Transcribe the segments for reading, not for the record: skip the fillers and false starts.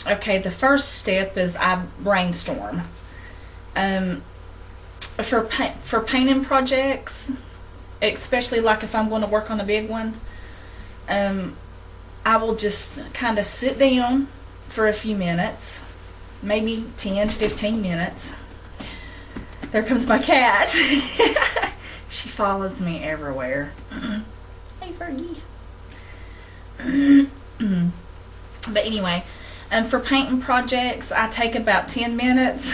Okay, the first step is I brainstorm. Um, for painting projects, especially like if I'm going to work on a big one, um, I will just kind of sit down for a few minutes, maybe 10 to 15 minutes. There comes my cat. She follows me everywhere. Hey, Fergie. But anyway, for painting projects, I take about 10 minutes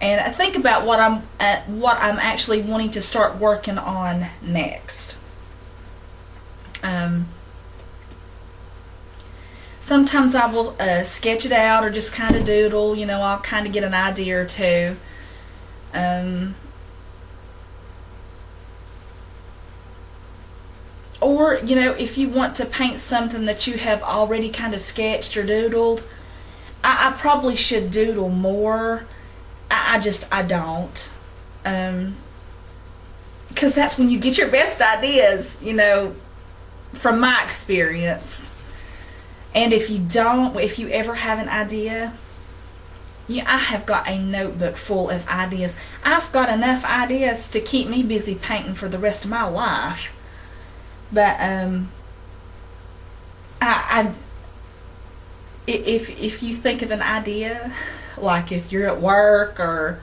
and I think about what I'm actually wanting to start working on next. Sometimes I will sketch it out or just kind of doodle. You know, I'll kind of get an idea or two. Or, you know, if you want to paint something that you have already kind of sketched or doodled, I probably should doodle more. I don't. Because that's when you get your best ideas, you know, from my experience. And if you ever have an idea, I have got a notebook full of ideas. I've got enough ideas to keep me busy painting for the rest of my life. But if you think of an idea, like if you're at work or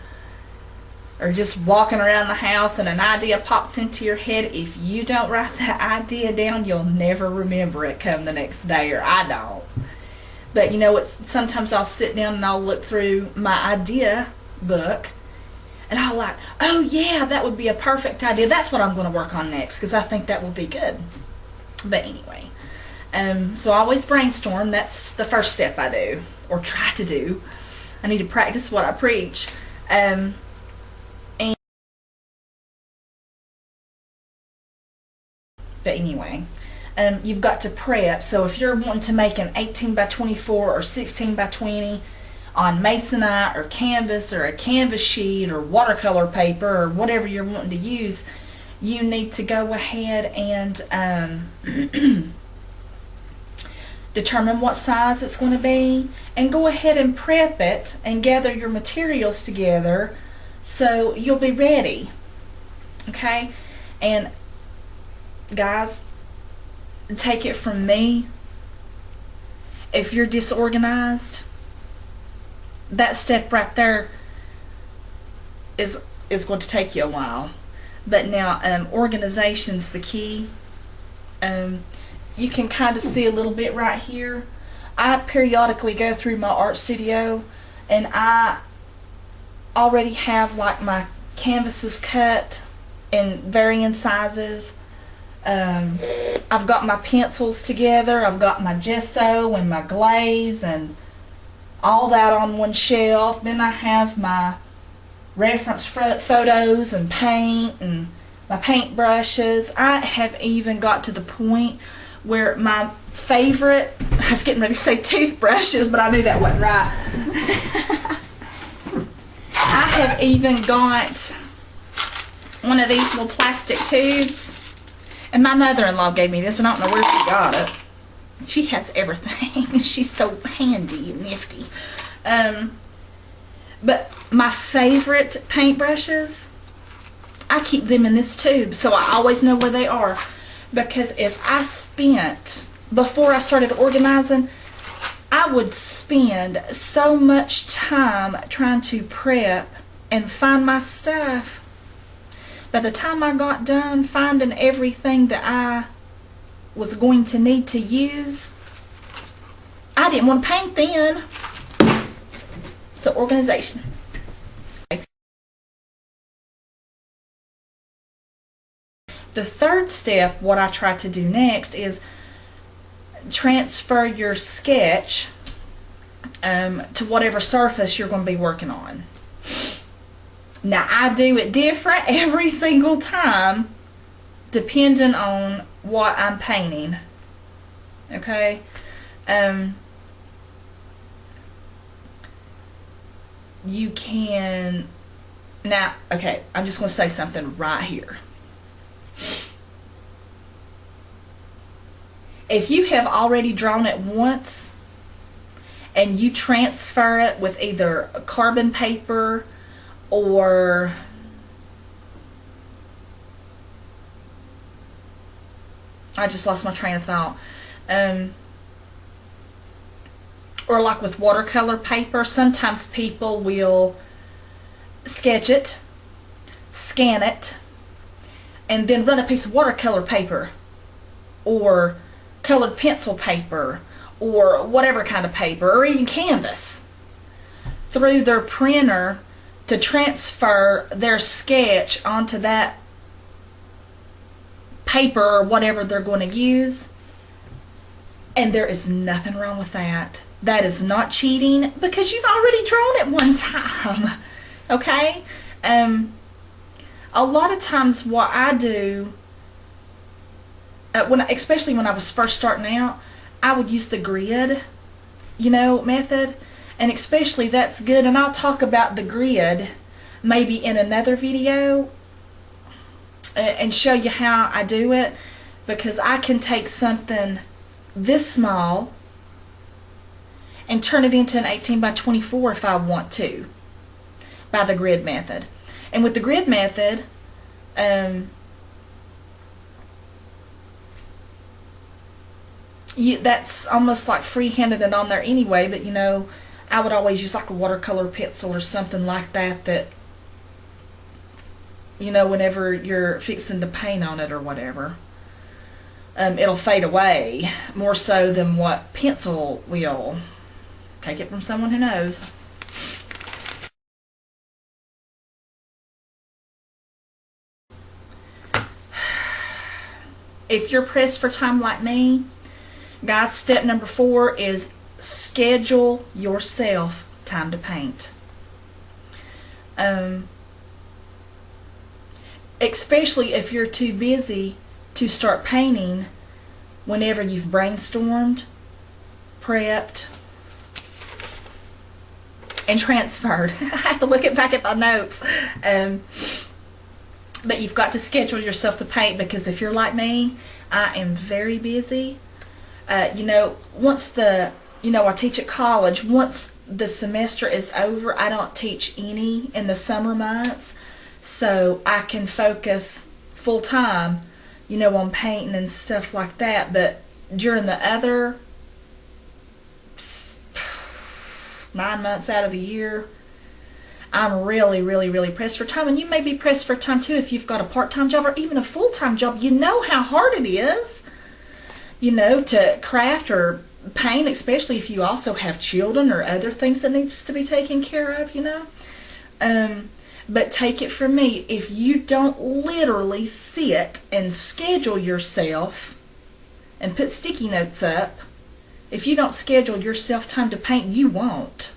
just walking around the house and an idea pops into your head, if you don't write that idea down, you'll never remember it come the next day, or I don't. But you know what? Sometimes I'll sit down and I'll look through my idea book and I'll like, oh yeah, that would be a perfect idea. That's what I'm going to work on next because I think that will be good. But anyway, so I always brainstorm. That's the first step I do, or try to do. I need to practice what I preach. But anyway, you've got to prep. So if you're wanting to make an 18 by 24 or 16 by 20 on masonite or canvas or a canvas sheet or watercolor paper or whatever you're wanting to use, you need to go ahead and determine what size it's going to be and go ahead and prep it and gather your materials together so you'll be ready. Okay? And guys, take it from me, if you're disorganized, that step right there is going to take you a while. But now organization's the key. You can kind of see a little bit right here. I periodically go through my art studio and I already have like my canvases cut in varying sizes. I've got my pencils together, I've got my gesso and my glaze and all that on one shelf. Then I have my reference photos and paint and my paint brushes. I have even got to the point where my favorite, I was getting ready to say toothbrushes, but I knew that wasn't right. I have even got one of these little plastic tubes. And my mother-in-law gave me this, and I don't know where she got it. She has everything. She's so handy and nifty. But my favorite paintbrushes, I keep them in this tube, so I always know where they are. Because if I spent, before I started organizing, I would spend so much time trying to prep and find my stuff. By the time I got done finding everything that I was going to need to use, I didn't want to paint then. So organization. The third step, what I try to do next, is transfer your sketch to whatever surface you're going to be working on. Now, I do it different every single time, depending on what I'm painting. Okay? You can... Now, okay, I'm just going to say something right here. If you have already drawn it once, and you transfer it with either carbon paper or I just lost my train of thought. Or like with watercolor paper, sometimes people will sketch it, scan it, and then run a piece of watercolor paper or colored pencil paper or whatever kind of paper, or even canvas, through their printer to transfer their sketch onto that paper or whatever they're going to use. And there is nothing wrong with that. That is not cheating because you've already drawn it one time. Okay? A lot of times what I do, especially when I was first starting out, I would use the grid, method. And especially that's good. And I'll talk about the grid maybe in another video and show you how I do it, because I can take something this small and turn it into an 18 by 24 if I want to, by the grid method. And with the grid method, that's almost like free-handed it on there anyway, but I would always use like a watercolor pencil or something like that whenever you're fixing to paint on it or whatever, it'll fade away more so than what pencil will. Take it from someone who knows. If you're pressed for time like me, guys, step number 4 is schedule yourself time to paint. Especially if you're too busy to start painting whenever you've brainstormed, prepped, and transferred. I have to look back at my notes. But you've got to schedule yourself to paint, because if you're like me, I am very busy. Once I teach at college, once the semester is over, I don't teach any in the summer months, so I can focus full time, on painting and stuff like that. But during the other 9 months out of the year, I'm really, really, really pressed for time. And you may be pressed for time too if you've got a part-time job or even a full-time job. You know how hard it is, to craft or paint, especially if you also have children or other things that needs to be taken care of, But take it from me, if you don't literally sit and schedule yourself and put sticky notes up, if you don't schedule yourself time to paint, you won't.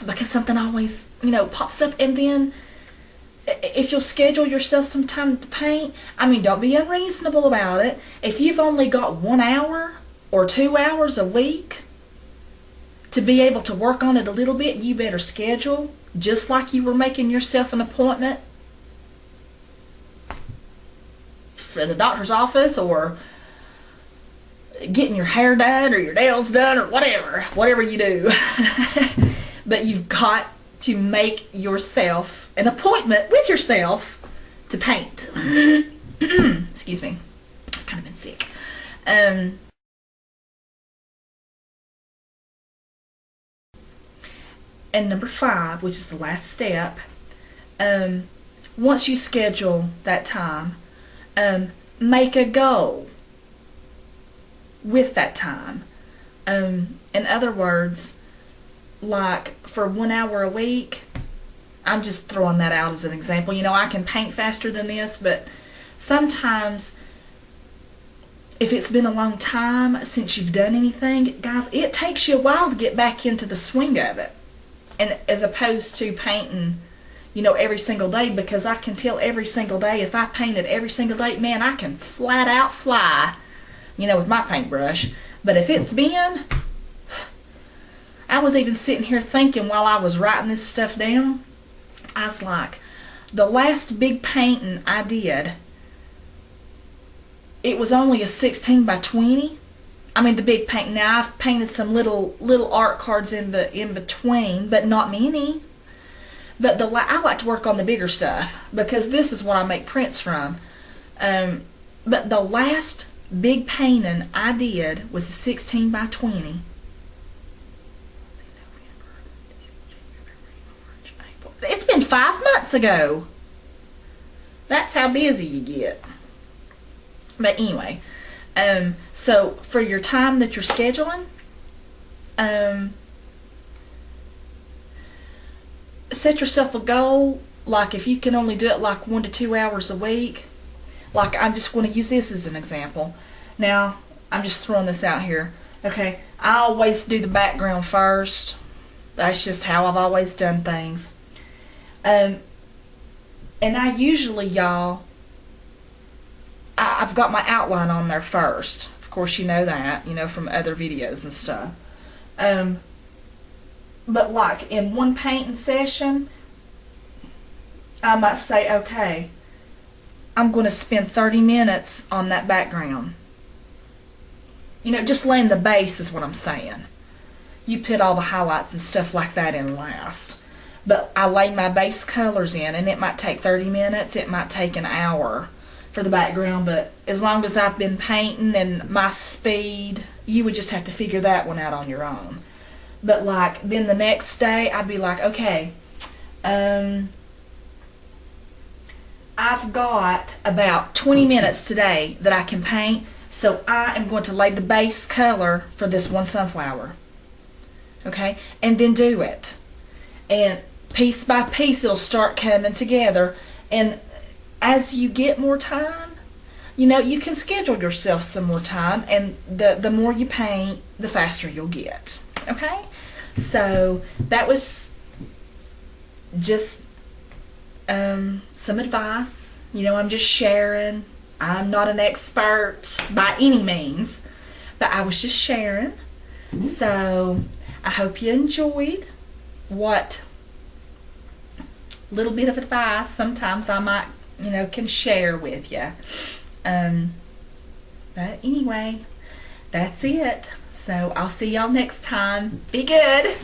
Because something always, pops up. And then if you'll schedule yourself some time to paint, don't be unreasonable about it. If you've only got 1 hour or 2 hours a week to be able to work on it a little bit, you better schedule just like you were making yourself an appointment for the doctor's office, or getting your hair done or your nails done, or whatever you do. But you've got to make yourself an appointment with yourself to paint. Excuse me, I've kind of been sick. And number 5, which is the last step, once you schedule that time, make a goal with that time. In other words, like for 1 hour a week, I'm just throwing that out as an example. I can paint faster than this, but sometimes if it's been a long time since you've done anything, guys, it takes you a while to get back into the swing of it. And as opposed to painting, every single day, because I can tell every single day, if I painted every single day, man, I can flat out fly, with my paintbrush. But if it's been, I was even sitting here thinking while I was writing this stuff down, I was like, the last big painting I did, it was only a 16 by 20, I mean the big paint. Now I've painted some little art cards in between, but not many. But I like to work on the bigger stuff because this is what I make prints from. But the last big painting I did was a 16 by 20. It's been 5 months ago. That's how busy you get. But anyway, so for your time that you're scheduling, set yourself a goal. Like if you can only do it like 1 to 2 hours a week. Like I'm just going to use this as an example. Now I'm just throwing this out here. Okay, I always do the background first. That's just how I've always done things. And I usually, y'all, I've got my outline on there first. Of course, you know that, from other videos and stuff. But like in one painting session, I might say, okay, I'm going to spend 30 minutes on that background. Just laying the base is what I'm saying. You put all the highlights and stuff like that in last. But I lay my base colors in, and it might take 30 minutes, it might take an hour for the background, but as long as I've been painting and my speed, you would just have to figure that one out on your own. But like, then the next day, I'd be like, okay, I've got about 20 minutes today that I can paint, so I am going to lay the base color for this one sunflower. Okay? And then do it. And piece by piece it'll start coming together, and as you get more time, you can schedule yourself some more time, and the more you paint, the faster you'll get. Okay, so that was just some advice. I'm just sharing. I'm not an expert by any means, but I was just sharing. So I hope you enjoyed what little bit of advice sometimes I might, can share with you. But anyway, that's it. So I'll see y'all next time. Be good.